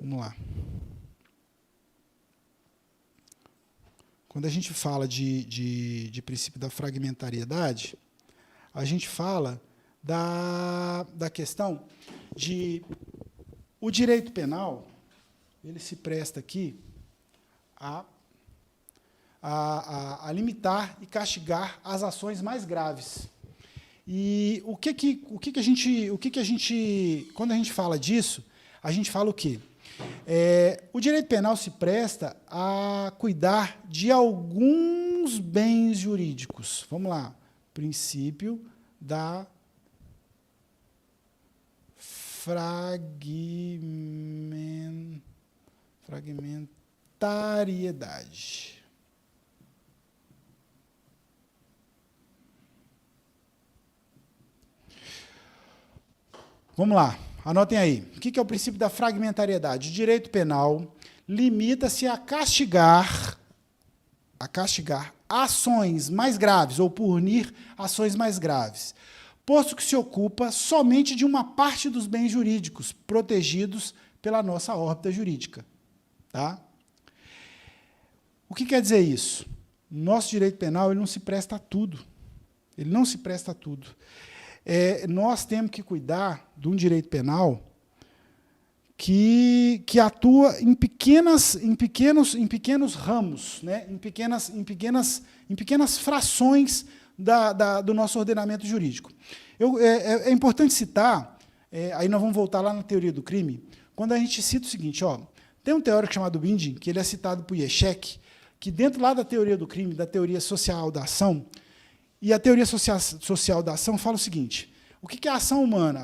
Vamos lá. Quando a gente fala de princípio da fragmentariedade, a gente fala da questão de o direito penal, ele se presta aqui a limitar e castigar as ações mais graves. E o que a gente, quando a gente fala disso, a gente fala o quê? O direito penal se presta a cuidar de alguns bens jurídicos. Vamos lá. Princípio da fragmentariedade. Vamos lá, anotem aí. O que é o princípio da fragmentariedade? O direito penal limita-se a castigar ações mais graves, ou punir ações mais graves, posto que se ocupa somente de uma parte dos bens jurídicos protegidos pela nossa órbita jurídica. Tá? O que quer dizer isso? Nosso direito penal ele não se presta a tudo. Ele não se presta a tudo. Nós temos que cuidar de um direito penal que atua em pequenos ramos, né? em pequenas frações do nosso ordenamento jurídico. É importante citar, aí nós vamos voltar lá na teoria do crime, quando a gente cita o seguinte, tem um teórico chamado Binding, que ele é citado por Yeshek, que dentro lá da teoria do crime, da teoria social da ação, e a teoria social da ação fala o seguinte, o que é a ação humana?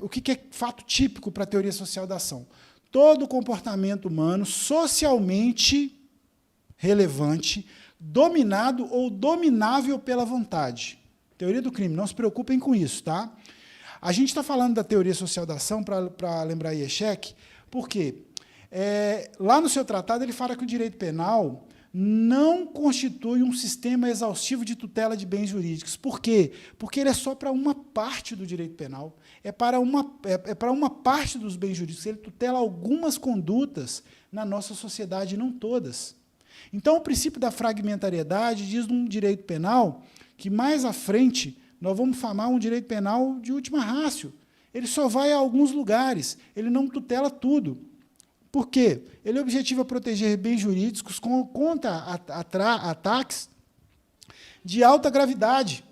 O que é fato típico para a teoria social da ação? Todo comportamento humano socialmente relevante, dominado ou dominável pela vontade. Teoria do crime, não se preocupem com isso, tá? A gente está falando da teoria social da ação, para lembrar Yeshek, porque lá no seu tratado ele fala que o direito penal não constitui um sistema exaustivo de tutela de bens jurídicos. Por quê? Porque ele é só para uma parte do direito penal, é para uma parte dos bens jurídicos, ele tutela algumas condutas na nossa sociedade, não todas. Então, o princípio da fragmentariedade diz num direito penal que, mais à frente, nós vamos formar um direito penal de última ratio. Ele só vai a alguns lugares, ele não tutela tudo. Por quê? Ele objetiva proteger bens jurídicos contra ataques de alta gravidade.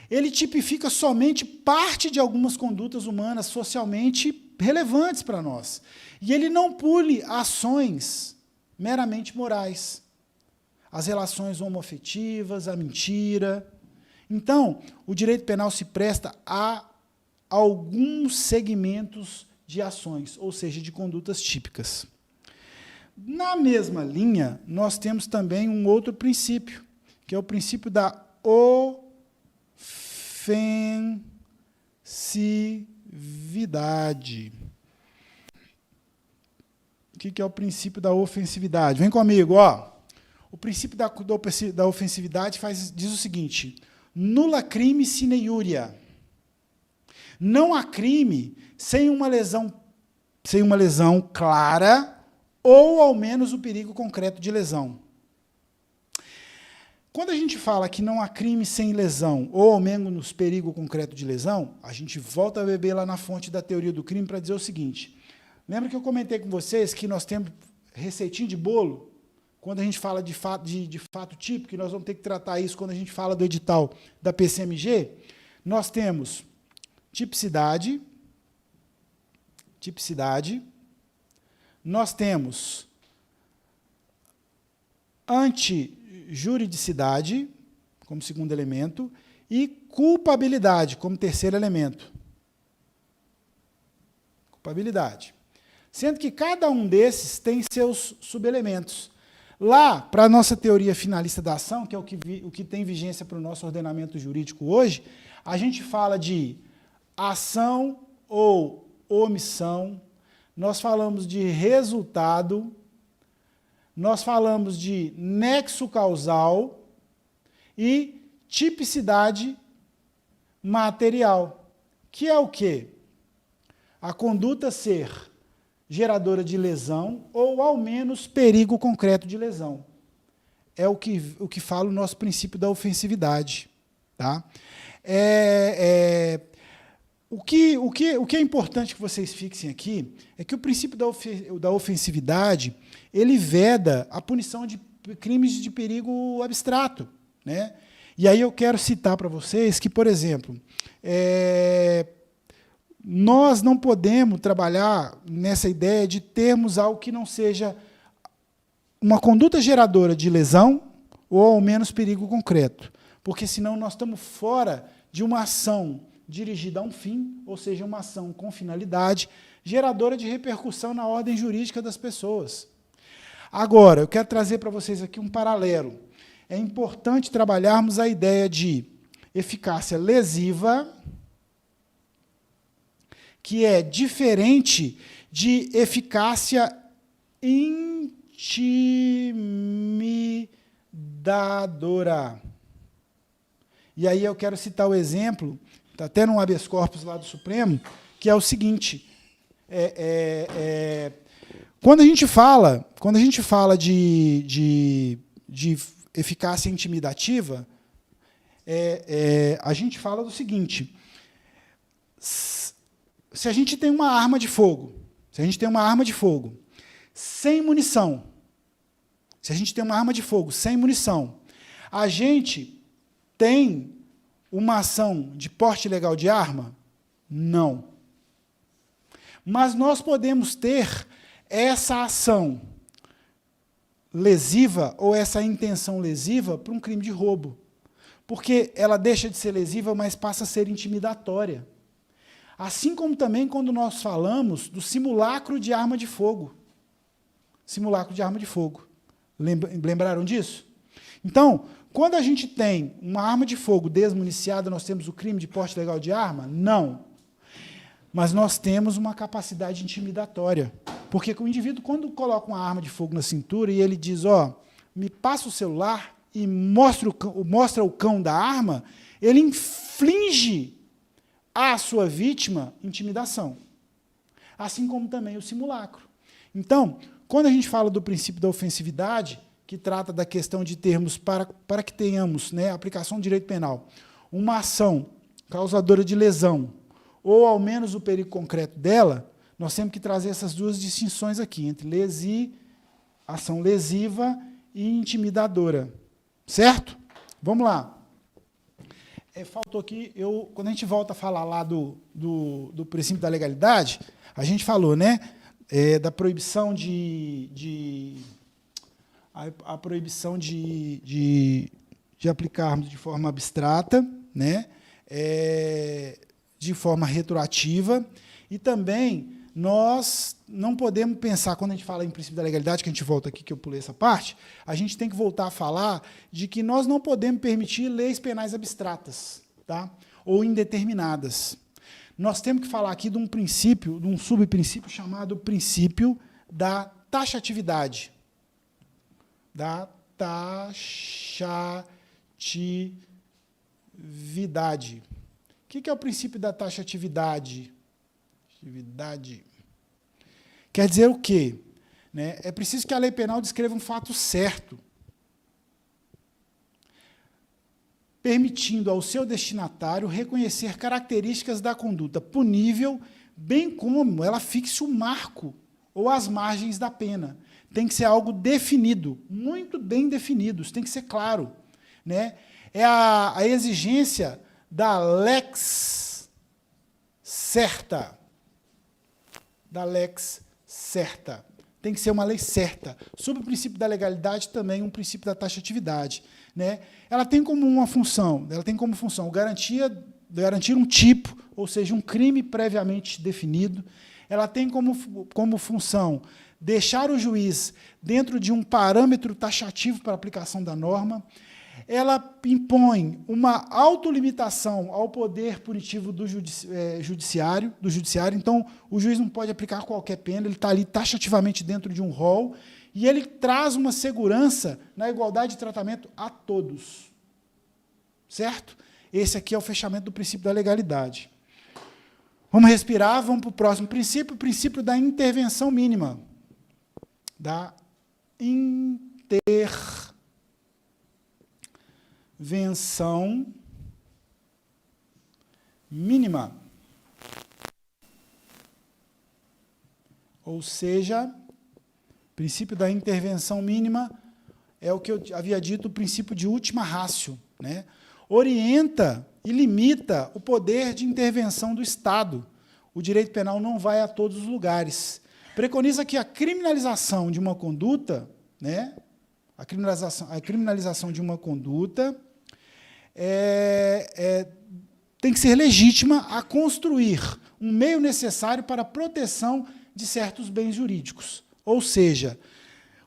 Ele tipifica somente parte de algumas condutas humanas socialmente relevantes para nós. E ele não pune ações meramente morais. As relações homoafetivas, a mentira. Então, o direito penal se presta a alguns segmentos de ações, ou seja, de condutas típicas. Na mesma linha, nós temos também um outro princípio, que é o princípio da ofensividade. O que é o princípio da ofensividade? Vem comigo, ó. O princípio da ofensividade diz o seguinte: nulla crime sine iuria. Não há crime sem uma lesão clara ou, ao menos, o perigo concreto de lesão. Quando a gente fala que não há crime sem lesão ou, ao menos, perigo concreto de lesão, a gente volta a beber lá na fonte da teoria do crime para dizer o seguinte. Lembra que eu comentei com vocês que nós temos receitinho de bolo? Quando a gente fala de fato típico, e nós vamos ter que tratar isso quando a gente fala do edital da PCMG, nós temos tipicidade, nós temos antijuridicidade, como segundo elemento, e culpabilidade, como terceiro elemento. Culpabilidade. Sendo que cada um desses tem seus subelementos. Lá, para a nossa teoria finalista da ação, que é o que tem vigência para o nosso ordenamento jurídico hoje, a gente fala de ação ou omissão, nós falamos de resultado, nós falamos de nexo causal e tipicidade material, que é o quê? A conduta ser geradora de lesão ou, ao menos, perigo concreto de lesão. É o que fala o nosso princípio da ofensividade. Tá? O que é importante que vocês fixem aqui é que o princípio da ofensividade ele veda a punição de crimes de perigo abstrato. Né? E aí eu quero citar para vocês que, por exemplo, nós não podemos trabalhar nessa ideia de termos algo que não seja uma conduta geradora de lesão ou, ao menos, perigo concreto, porque, senão, nós estamos fora de uma ação dirigida a um fim, ou seja, uma ação com finalidade, geradora de repercussão na ordem jurídica das pessoas. Agora, eu quero trazer para vocês aqui um paralelo. É importante trabalharmos a ideia de eficácia lesiva, que é diferente de eficácia intimidadora. E aí eu quero citar o exemplo, está até num habeas corpus lá do Supremo, que é o seguinte, quando a gente fala de eficácia intimidativa, a gente fala do seguinte: se a gente tem uma arma de fogo, sem munição, a gente tem uma ação de porte ilegal de arma? Não. Mas nós podemos ter essa ação lesiva ou essa intenção lesiva para um crime de roubo, porque ela deixa de ser lesiva, mas passa a ser intimidatória. Assim como também quando nós falamos do simulacro de arma de fogo. Lembraram disso? Então, quando a gente tem uma arma de fogo desmuniciada, nós temos o crime de porte ilegal de arma? Não. Mas nós temos uma capacidade intimidatória. Porque o indivíduo, quando coloca uma arma de fogo na cintura e ele diz, me passa o celular e mostra o cão da arma, ele inflige à sua vítima intimidação. Assim como também o simulacro. Então, quando a gente fala do princípio da ofensividade, que trata da questão de termos, para que tenhamos, né, aplicação do direito penal, uma ação causadora de lesão, ou ao menos o perigo concreto dela, nós temos que trazer essas duas distinções aqui, entre ação lesiva e intimidadora. Certo? Vamos lá. Faltou aqui, quando a gente volta a falar lá do princípio da legalidade, a gente falou, né, da proibição a proibição de aplicarmos de forma abstrata, né, de forma retroativa, e também nós não podemos pensar, quando a gente fala em princípio da legalidade, que a gente volta aqui, que eu pulei essa parte, a gente tem que voltar a falar de que nós não podemos permitir leis penais abstratas, tá? Ou indeterminadas. Nós temos que falar aqui de um princípio, de um subprincípio chamado princípio da taxatividade. Da taxatividade. O que é o princípio da taxatividade? Quer dizer o quê? Né? É preciso que a lei penal descreva um fato certo, permitindo ao seu destinatário reconhecer características da conduta punível, bem como ela fixe o marco ou as margens da pena. Tem que ser algo definido, muito bem definido, isso tem que ser claro. Né? É a exigência da lex certa. Tem que ser uma lei certa. Sob o princípio da legalidade, também um princípio da taxatividade. Né? Ela tem como função garantir um tipo, ou seja, um crime previamente definido. Ela tem como função deixar o juiz dentro de um parâmetro taxativo para a aplicação da norma. Ela impõe uma autolimitação ao poder punitivo do judiciário. Então, o juiz não pode aplicar qualquer pena, ele está ali taxativamente dentro de um rol, e ele traz uma segurança na igualdade de tratamento a todos. Certo? Esse aqui é o fechamento do princípio da legalidade. Vamos respirar, vamos para o próximo princípio, o princípio da intervenção mínima. Da intervenção mínima. Ou seja, o princípio da intervenção mínima é o que eu havia dito, o princípio de última ratio, né? Orienta e limita o poder de intervenção do Estado. O direito penal não vai a todos os lugares. Preconiza que a criminalização de uma conduta, né? A criminalização de uma conduta tem que ser legítima a construir um meio necessário para a proteção de certos bens jurídicos. Ou seja,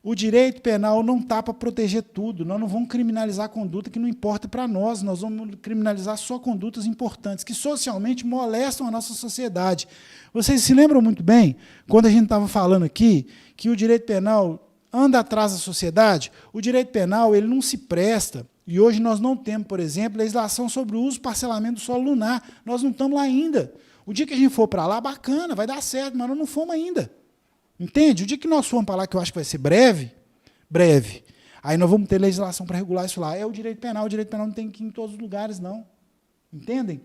o direito penal não está para proteger tudo, nós não vamos criminalizar conduta que não importa para nós vamos criminalizar só condutas importantes, que socialmente molestam a nossa sociedade. Vocês se lembram muito bem, quando a gente estava falando aqui, que o direito penal anda atrás da sociedade? O direito penal ele não se presta, e hoje nós não temos, por exemplo, legislação sobre o uso e parcelamento do solo lunar, nós não estamos lá ainda. O dia que a gente for para lá, bacana, vai dar certo, mas nós não fomos ainda. Entende? O dia que nós formos para lá, que eu acho que vai ser breve, aí nós vamos ter legislação para regular isso lá. É o direito penal não tem que ir em todos os lugares, não. Entendem?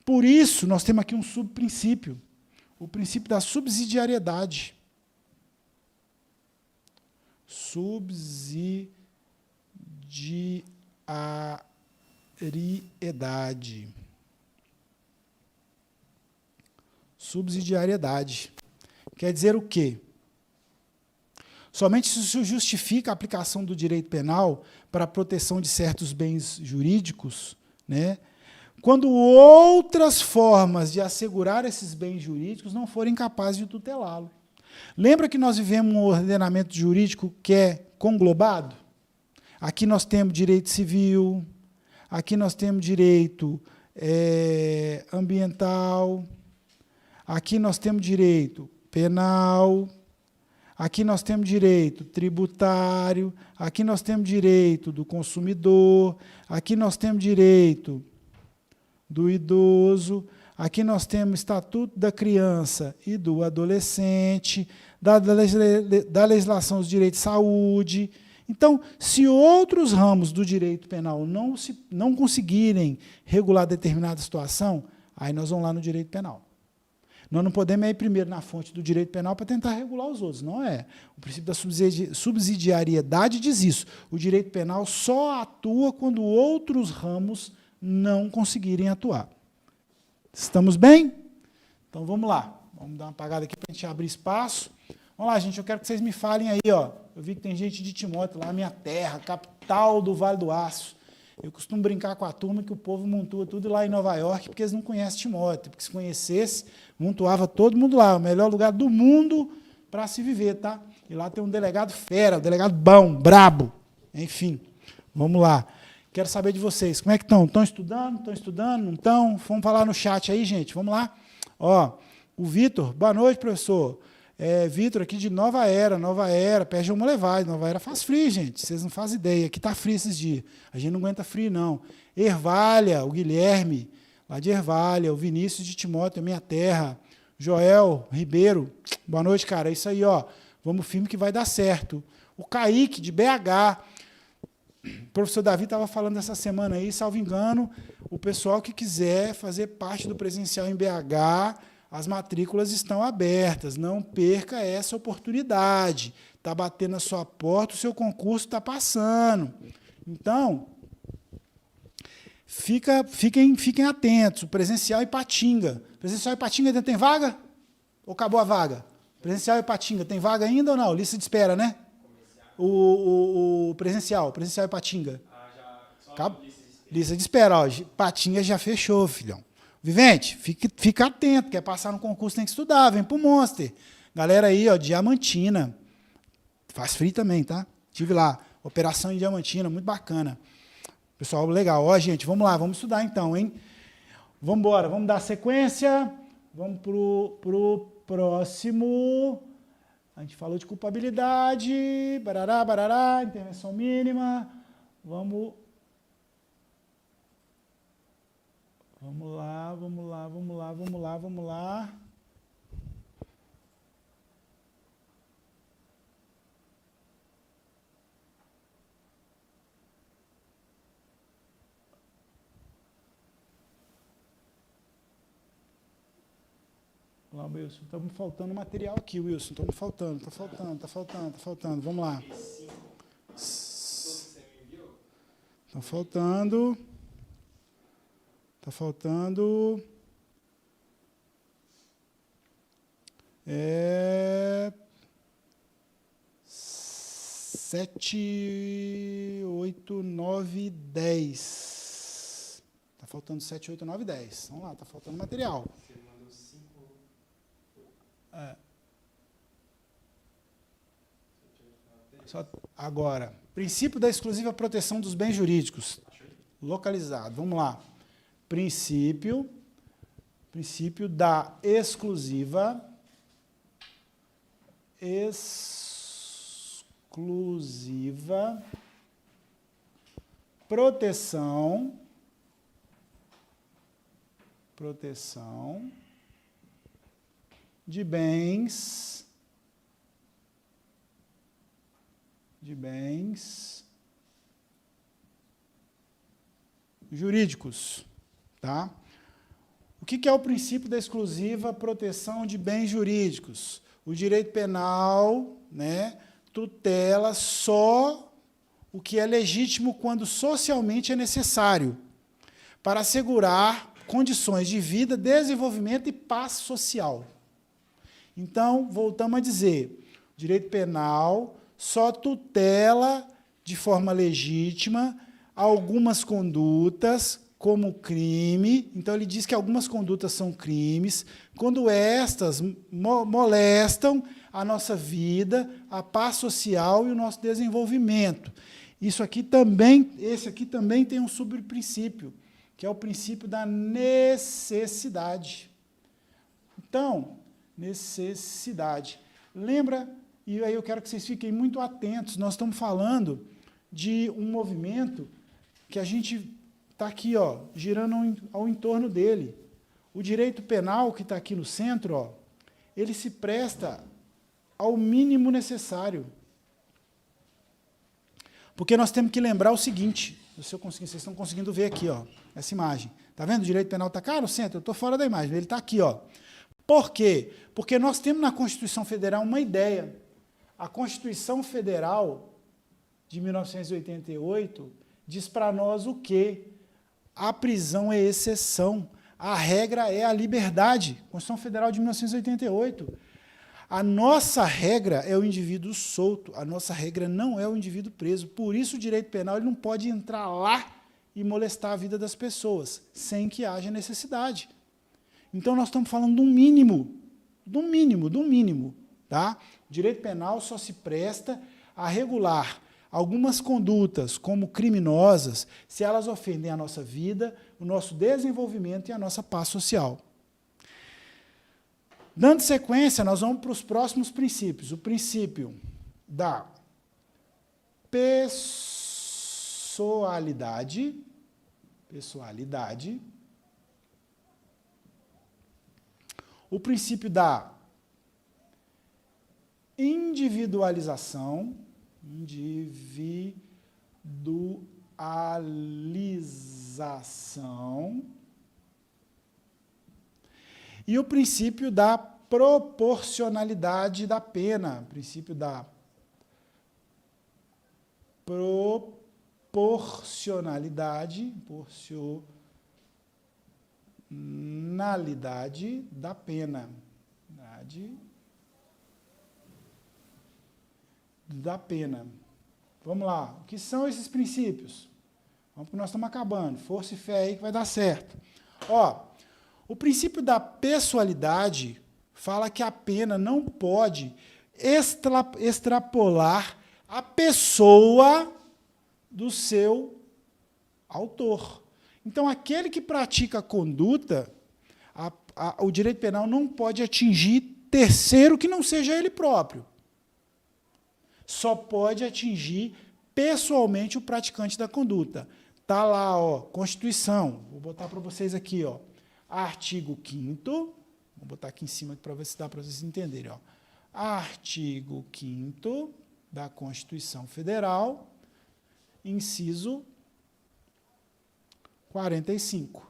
Por isso, nós temos aqui um subprincípio, o princípio da subsidiariedade. Subsidiariedade. Subsidiariedade. Quer dizer o quê? Somente se justifica a aplicação do direito penal para a proteção de certos bens jurídicos, né, quando outras formas de assegurar esses bens jurídicos não forem capazes de tutelá-lo. Lembra que nós vivemos um ordenamento jurídico que é conglobado? Aqui nós temos direito civil, aqui nós temos direito ambiental, aqui nós temos direito penal, aqui nós temos direito tributário, aqui nós temos direito do consumidor, aqui nós temos direito do idoso, aqui nós temos Estatuto da Criança e do Adolescente, da legislação dos direitos de saúde. Então, se outros ramos do direito penal não conseguirem regular determinada situação, aí nós vamos lá no direito penal. Nós não podemos ir primeiro na fonte do direito penal para tentar regular os outros, não é. O princípio da subsidiariedade diz isso. O direito penal só atua quando outros ramos não conseguirem atuar. Estamos bem? Então, vamos lá. Vamos dar uma apagada aqui para a gente abrir espaço. Vamos lá, gente, eu quero que vocês me falem aí, ó. Eu vi que tem gente de Timóteo, lá na minha terra, capital do Vale do Aço. Eu costumo brincar com a turma que o povo montua tudo lá em Nova York, porque eles não conhecem Timóteo. Porque se conhecesse, montuava todo mundo lá. O melhor lugar do mundo para se viver, tá? E lá tem um delegado fera, um delegado bom, brabo. Enfim, vamos lá. Quero saber de vocês. Como é que estão? Estão estudando? Estão estudando? Não estão? Vamos falar no chat aí, gente. Vamos lá. Ó, o Vitor. Boa noite, professor. Vitor, aqui de Nova Era, perto de Molevade. Nova Era faz frio, gente. Vocês não fazem ideia. Aqui está frio esses dias. A gente não aguenta frio, não. Ervalha, o Guilherme, lá de Ervalha. O Vinícius de Timóteo, minha terra. Joel Ribeiro. Boa noite, cara. É isso aí, ó. Vamos firme que vai dar certo. O Kaique, de BH. O professor Davi estava falando essa semana aí, salvo engano, o pessoal que quiser fazer parte do presencial em BH, as matrículas estão abertas, não perca essa oportunidade. Está batendo na sua porta, o seu concurso está passando. Então, fiquem atentos. O presencial Ipatinga. Presencial Ipatinga ainda tem vaga? Ou acabou a vaga? Presencial Ipatinga, tem vaga ainda ou não? Lista de espera, né? O presencial Ipatinga. Lista de espera. Ó, Ipatinga já fechou, filhão. Vivente, fica atento, quer passar no concurso, tem que estudar, vem pro Monster. Galera aí, ó, Diamantina. Faz frio também, tá? Estive lá, operação em Diamantina, muito bacana. Pessoal, legal. Ó, gente, vamos lá, vamos estudar então, hein? Vamos embora, vamos dar sequência. Vamos pro próximo. A gente falou de culpabilidade, barará, intervenção mínima. Vamos Vamos lá, vamos lá, vamos lá, vamos lá, vamos lá. Olha lá, Wilson, está me faltando material aqui, Wilson, está me faltando, está faltando, está faltando, está faltando, vamos lá. Está faltando. Está faltando. 7, 8, 9, 10. Está faltando 7, 8, 9, 10. Vamos lá, está faltando material. Você mandou 5. Agora, princípio da exclusiva proteção dos bens jurídicos. Localizado. Vamos lá. Princípio da exclusiva proteção de bens jurídicos, tá? O que é o princípio da exclusiva proteção de bens jurídicos? O direito penal, né, tutela só o que é legítimo quando socialmente é necessário, para assegurar condições de vida, desenvolvimento e paz social. Então, voltamos a dizer, o direito penal só tutela de forma legítima algumas condutas, como crime. Então, ele diz que algumas condutas são crimes, quando estas molestam a nossa vida, a paz social e o nosso desenvolvimento. Esse aqui também tem um subprincípio, que é o princípio da necessidade. Então, necessidade. Lembra, e aí eu quero que vocês fiquem muito atentos, nós estamos falando de um movimento que a gente está aqui, ó, girando ao entorno dele. O direito penal, que está aqui no centro, ó, ele se presta ao mínimo necessário. Porque nós temos que lembrar o seguinte, se eu conseguir, vocês estão conseguindo ver aqui, ó, essa imagem. Está vendo? O direito penal está cá no centro, eu estou fora da imagem, ele está aqui, ó. Por quê? Porque nós temos na Constituição Federal uma ideia. A Constituição Federal de 1988 diz para nós o quê? A prisão é exceção, a regra é a liberdade. Constituição Federal de 1988. A nossa regra é o indivíduo solto, a nossa regra não é o indivíduo preso. Por isso o direito penal ele não pode entrar lá e molestar a vida das pessoas, sem que haja necessidade. Então, nós estamos falando de um mínimo. Tá? O direito penal só se presta a regular algumas condutas como criminosas se elas ofendem a nossa vida, o nosso desenvolvimento e a nossa paz social. Dando sequência, nós vamos para os próximos princípios. O princípio da pessoalidade, o princípio da individualização, e o princípio da proporcionalidade da pena, princípio da proporcionalidade da pena. Vamos lá. O que são esses princípios? Vamos, porque nós estamos acabando. Força e fé aí que vai dar certo. Ó, o princípio da pessoalidade fala que a pena não pode extrapolar a pessoa do seu autor. Então, aquele que pratica a conduta, o direito penal não pode atingir terceiro que não seja ele próprio. Só pode atingir pessoalmente o praticante da conduta. Está lá, ó, Constituição. Vou botar para vocês aqui, ó, artigo 5º. Vou botar aqui em cima para ver se dá para vocês entenderem. Ó. Artigo 5º da Constituição Federal, inciso 45.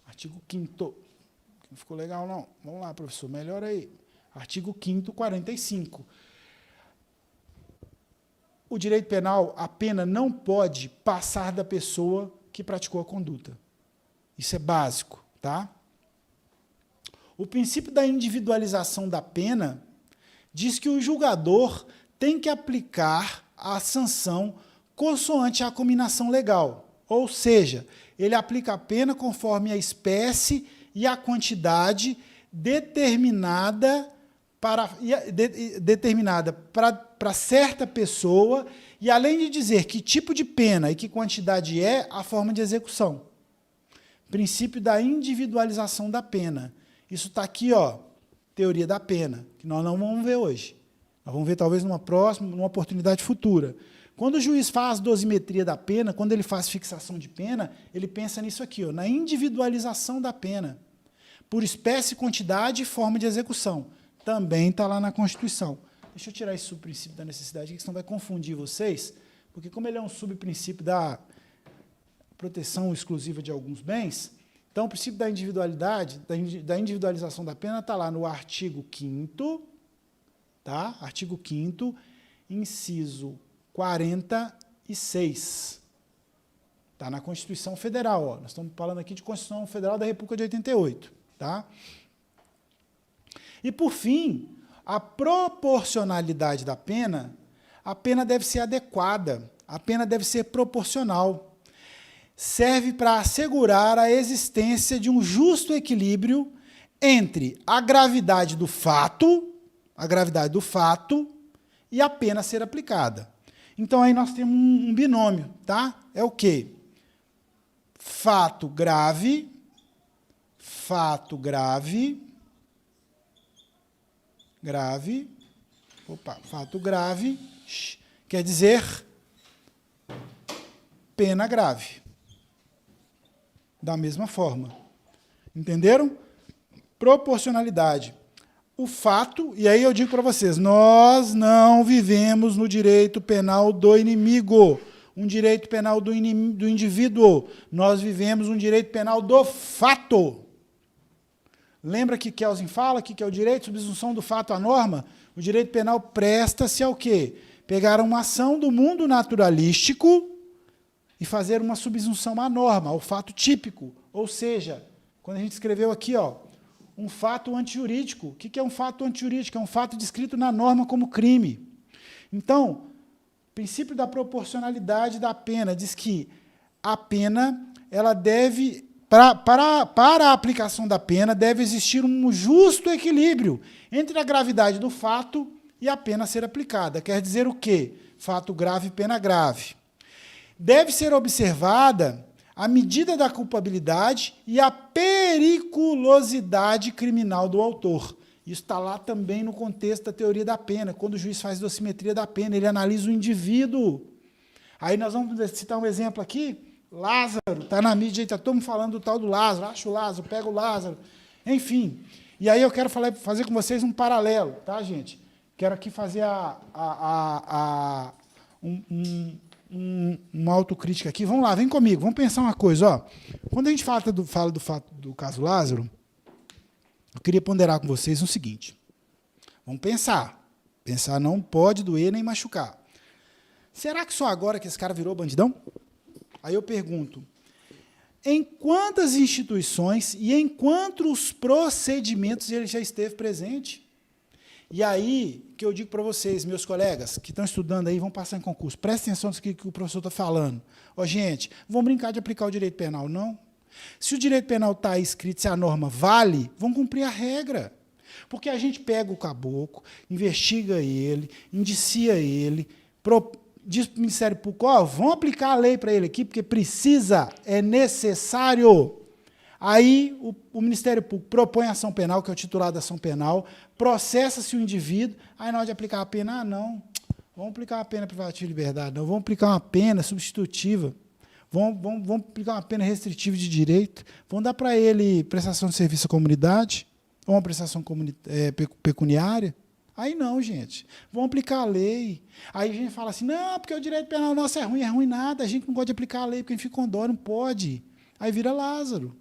Artigo 5º. Não ficou legal, não? Vamos lá, professor, melhora aí. Artigo 5º, 45. O direito penal, a pena não pode passar da pessoa que praticou a conduta. Isso é básico, tá? O princípio da individualização da pena diz que o julgador tem que aplicar a sanção consoante a cominação legal, ou seja, ele aplica a pena conforme a espécie e a quantidade determinada para certa pessoa, e além de dizer que tipo de pena e que quantidade é, a forma de execução. Princípio da individualização da pena. Isso está aqui, ó, teoria da pena, que nós não vamos ver hoje. Nós vamos ver talvez numa próxima, numa oportunidade futura. Quando o juiz faz dosimetria da pena, quando ele faz fixação de pena, ele pensa nisso aqui, ó, na individualização da pena, por espécie, quantidade e forma de execução. Também está lá na Constituição. Deixa eu tirar esse subprincípio da necessidade, que senão vai confundir vocês, porque como ele é um subprincípio da proteção exclusiva de alguns bens, então o princípio da individualidade, da individualização da pena está lá no artigo 5º, tá? Artigo 5º, inciso 46. Está na Constituição Federal, ó. Nós estamos falando aqui de Constituição Federal da República de 88, tá? E, por fim, a proporcionalidade da pena, a pena deve ser adequada, a pena deve ser proporcional. Serve para assegurar a existência de um justo equilíbrio entre a gravidade do fato e a pena a ser aplicada. Então, aí nós temos um binômio, tá? É o quê? Fato grave, quer dizer pena grave. Da mesma forma. Entenderam? Proporcionalidade. O fato, e aí eu digo para vocês, nós não vivemos no direito penal do inimigo, um direito penal do indivíduo. Nós vivemos um direito penal do fato. Lembra que Kelsen fala que é o direito de subsunção do fato à norma? O direito penal presta-se ao quê? Pegar uma ação do mundo naturalístico e fazer uma subsunção à norma, ao fato típico. Ou seja, quando a gente escreveu aqui, ó, um fato antijurídico. O que é um fato antijurídico? É um fato descrito na norma como crime. Então, o princípio da proporcionalidade da pena diz que a pena, ela deve, para a aplicação da pena, deve existir um justo equilíbrio entre a gravidade do fato e a pena a ser aplicada. Quer dizer o quê? Fato grave e pena grave. Deve ser observada a medida da culpabilidade e a periculosidade criminal do autor. Isso está lá também no contexto da teoria da pena. Quando o juiz faz dosimetria da pena, ele analisa o indivíduo. Aí nós vamos citar um exemplo aqui. Lázaro, está na mídia, está todo mundo falando do tal do Lázaro. Acha o Lázaro, pega o Lázaro. Enfim. E aí eu quero fazer com vocês um paralelo, tá, gente? Quero aqui fazer uma autocrítica aqui. Vamos lá, vem comigo, vamos pensar uma coisa. Ó. Quando a gente fala do caso Lázaro, eu queria ponderar com vocês o seguinte. Vamos pensar. Pensar não pode doer nem machucar. Será que só agora que esse cara virou bandidão? Aí eu pergunto, em quantas instituições e em quantos procedimentos ele já esteve presente? E aí, que eu digo para vocês, meus colegas, que estão estudando aí, vão passar em concurso, prestem atenção no que o professor está falando. Ó, gente, vamos brincar de aplicar o direito penal, não? Se o direito penal está escrito, se a norma vale, vamos cumprir a regra. Porque a gente pega o caboclo, investiga ele, indicia ele, diz para o Ministério Público, ó, vamos aplicar a lei para ele aqui, porque precisa, é necessário. Aí o Ministério Público propõe a ação penal, que é o titular da ação penal, processa-se o indivíduo, aí na hora de aplicar a pena, não, vamos aplicar uma pena privativa de liberdade, não, vamos aplicar uma pena substitutiva. Vamos aplicar uma pena restritiva de direito, vão dar para ele prestação de serviço à comunidade, ou uma prestação pecuniária. Aí não, gente. Vão aplicar a lei. Aí a gente fala assim, não, porque o direito penal nosso é ruim nada, a gente não gosta de aplicar a lei porque a gente fica com dó, não pode. Aí vira Lázaro.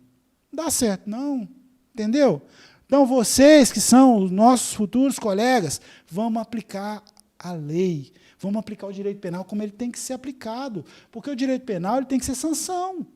Não dá certo, não. Entendeu? Então, vocês que são os nossos futuros colegas, vamos aplicar a lei. Vamos aplicar o direito penal como ele tem que ser aplicado. Porque o direito penal ele tem que ser sanção.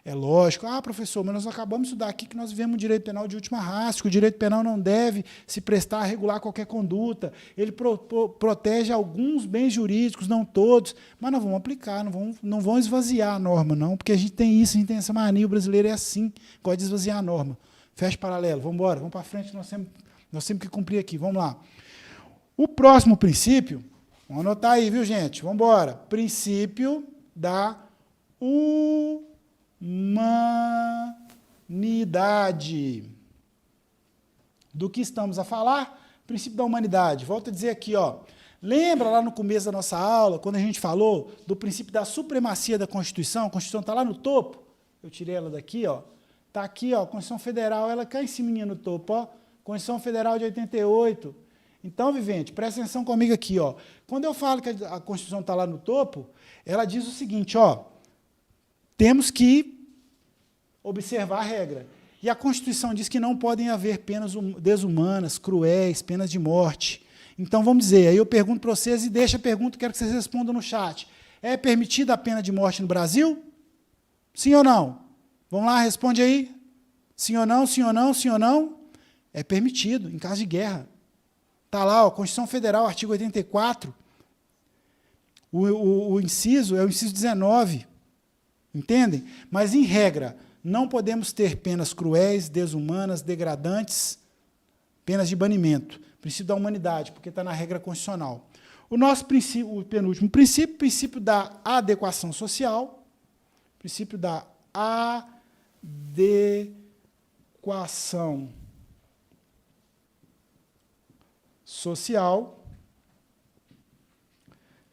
É lógico, professor, mas nós acabamos de estudar aqui que nós vivemos um direito penal de última ratio, que o direito penal não deve se prestar a regular qualquer conduta, ele protege alguns bens jurídicos, não todos, mas nós vamos aplicar, não vamos esvaziar a norma, não, porque a gente tem isso, a gente tem essa mania, o brasileiro é assim, gosta de esvaziar a norma. Fecha paralelo, vamos embora, vamos para frente, nós temos que cumprir aqui, vamos lá. O próximo princípio, vamos anotar aí, viu, gente? Vamos embora. Princípio da humanidade. Do que estamos a falar? Princípio da humanidade. Volto a dizer aqui, ó. Lembra lá no começo da nossa aula, quando a gente falou do princípio da supremacia da Constituição? A Constituição está lá no topo. Eu tirei ela daqui, ó. Está aqui, ó, Constituição Federal, ela cai em cima no topo, ó. Constituição Federal de 88. Então, vivente, presta atenção comigo aqui, ó. Quando eu falo que a Constituição está lá no topo, ela diz o seguinte, ó. Temos que observar a regra. E a Constituição diz que não podem haver penas desumanas, cruéis, penas de morte. Então, vamos dizer, aí eu pergunto para vocês e deixo a pergunta, quero que vocês respondam no chat. É permitida a pena de morte no Brasil? Sim ou não? Vamos lá, responde aí. Sim ou não, sim ou não, sim ou não? É permitido, em caso de guerra. Está lá, ó, Constituição Federal, artigo 84. O inciso é o inciso 19. Entendem? Mas, em regra, não podemos ter penas cruéis, desumanas, degradantes, penas de banimento. Princípio da humanidade, porque está na regra constitucional. O nosso princípio, o penúltimo princípio, princípio da adequação social. Princípio da adequação social.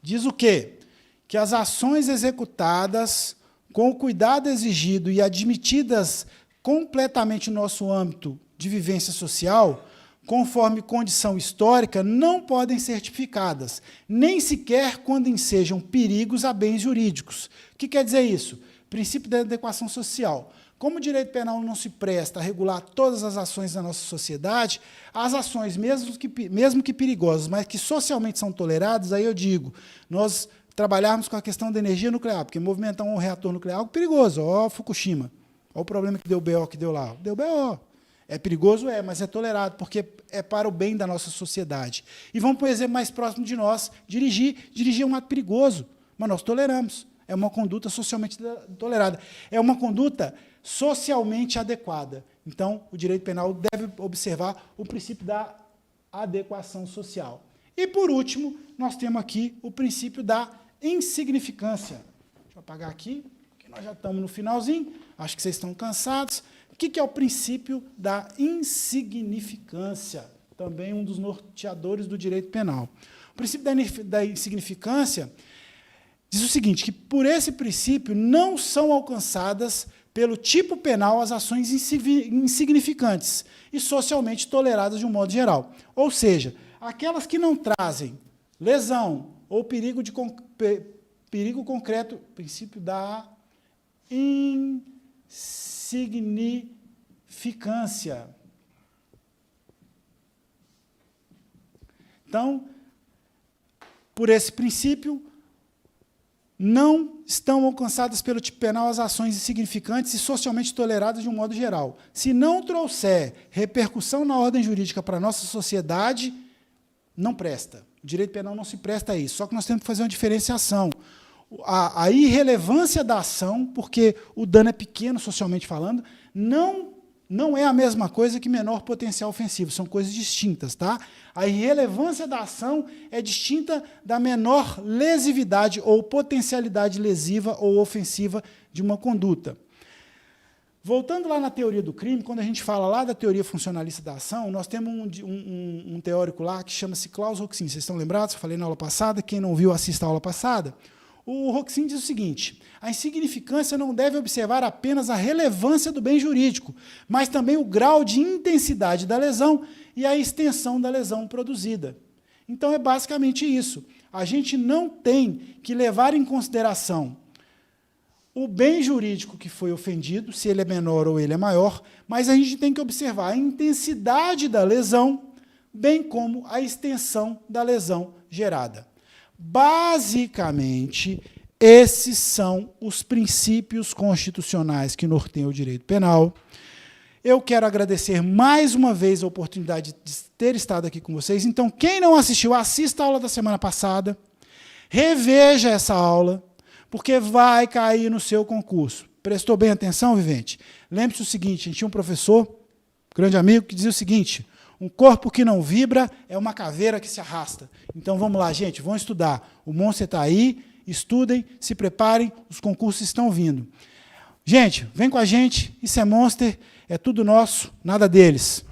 Diz o quê? Que as ações executadas com o cuidado exigido e admitidas completamente no nosso âmbito de vivência social, conforme condição histórica, não podem ser tipificadas, nem sequer quando ensejam perigos a bens jurídicos. O que quer dizer isso? Princípio da adequação social. Como o direito penal não se presta a regular todas as ações da nossa sociedade, as ações, mesmo que perigosas, mas que socialmente são toleradas, aí eu digo, nós trabalharmos com a questão da energia nuclear, porque movimentar um reator nuclear é algo perigoso. Ó, Fukushima. Ó o problema que deu o BO que deu lá. Deu BO. É perigoso, mas é tolerado, porque é para o bem da nossa sociedade. E vamos para um exemplo mais próximo de nós. Dirigir é um ato perigoso, mas nós toleramos. É uma conduta socialmente tolerada. É uma conduta socialmente adequada. Então, o direito penal deve observar o princípio da adequação social. E, por último, nós temos aqui o princípio da insignificância. Deixa eu apagar aqui, porque nós já estamos no finalzinho. Acho que vocês estão cansados. O que é o princípio da insignificância? Também um dos norteadores do direito penal. O princípio da insignificância diz o seguinte, que por esse princípio não são alcançadas pelo tipo penal as ações insignificantes e socialmente toleradas de um modo geral. Ou seja, aquelas que não trazem lesão ou perigo concreto, princípio da insignificância. Então, por esse princípio, não estão alcançadas pelo tipo penal as ações insignificantes e socialmente toleradas de um modo geral. Se não trouxer repercussão na ordem jurídica para a nossa sociedade, não presta. O direito penal não se presta a isso. Só que nós temos que fazer uma diferenciação. A irrelevância da ação, porque o dano é pequeno, socialmente falando, não é a mesma coisa que menor potencial ofensivo, são coisas distintas. Tá? A irrelevância da ação é distinta da menor lesividade ou potencialidade lesiva ou ofensiva de uma conduta. Voltando lá na teoria do crime, quando a gente fala lá da teoria funcionalista da ação, nós temos um teórico lá que chama-se Klaus Roxin. Vocês estão lembrados? Eu falei na aula passada, quem não viu, assista a aula passada. O Roxin diz o seguinte: a insignificância não deve observar apenas a relevância do bem jurídico, mas também o grau de intensidade da lesão e a extensão da lesão produzida. Então, é basicamente isso. A gente não tem que levar em consideração o bem jurídico que foi ofendido, se ele é menor ou ele é maior, mas a gente tem que observar a intensidade da lesão, bem como a extensão da lesão gerada. Basicamente, esses são os princípios constitucionais que norteiam o direito penal. Eu quero agradecer mais uma vez a oportunidade de ter estado aqui com vocês. Então, quem não assistiu, assista a aula da semana passada, reveja essa aula, porque vai cair no seu concurso. Prestou bem atenção, Vivente? Lembre-se o seguinte, a gente tinha um professor, grande amigo, que dizia o seguinte: um corpo que não vibra é uma caveira que se arrasta. Então, vamos lá, gente, vamos estudar. O monstro está aí, estudem, se preparem, os concursos estão vindo. Gente, vem com a gente, isso é Monster, é tudo nosso, nada deles.